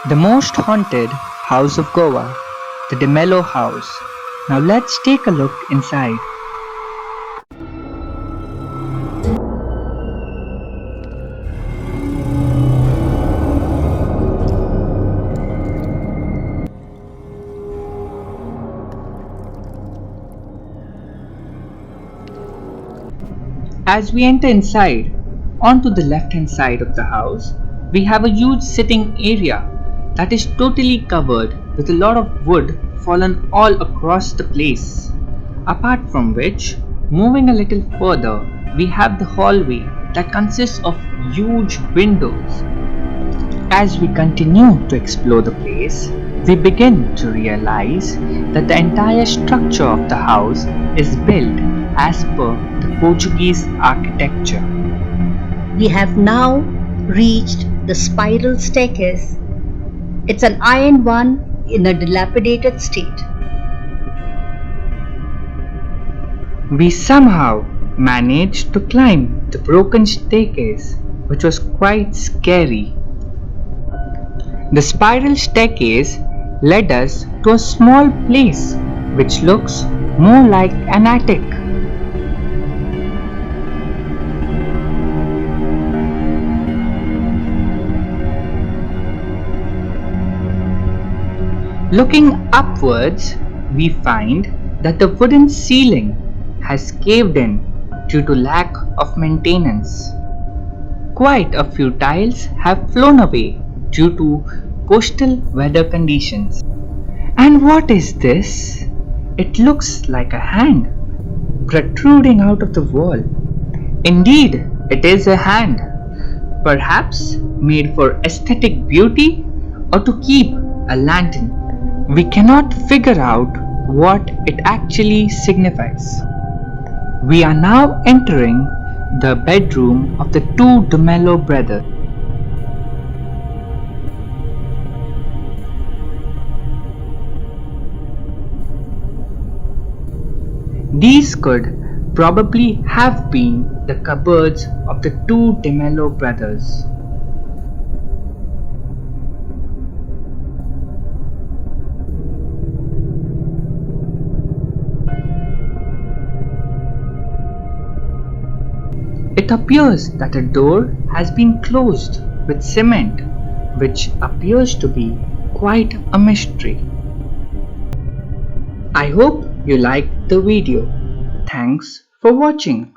The most haunted house of Goa, the De Mello house. Now let's take a look inside. As we enter inside, onto the left-hand side of the house, we have a huge sitting area that is totally covered with a lot of wood fallen all across the place. Apart from which, moving a little further, we have the hallway that consists of huge windows. As we continue to explore the place, we begin to realize that the entire structure of the house is built as per the Portuguese architecture. We have now reached the spiral staircase. It's an iron one in a dilapidated state. We somehow managed to climb the broken staircase, which was quite scary. The spiral staircase led us to a small place which looks more like an attic. Looking upwards, we find that the wooden ceiling has caved in due to lack of maintenance. Quite a few tiles have flown away due to coastal weather conditions. And what is this? It looks like a hand protruding out of the wall. Indeed, it is a hand, perhaps made for aesthetic beauty or to keep a lantern. We cannot figure out what it actually signifies. We are now entering the bedroom of the two De Mello brothers. These could probably have been the cupboards of the two De Mello brothers. It appears that a door has been closed with cement, which appears to be quite a mystery. I hope you liked the video. Thanks for watching.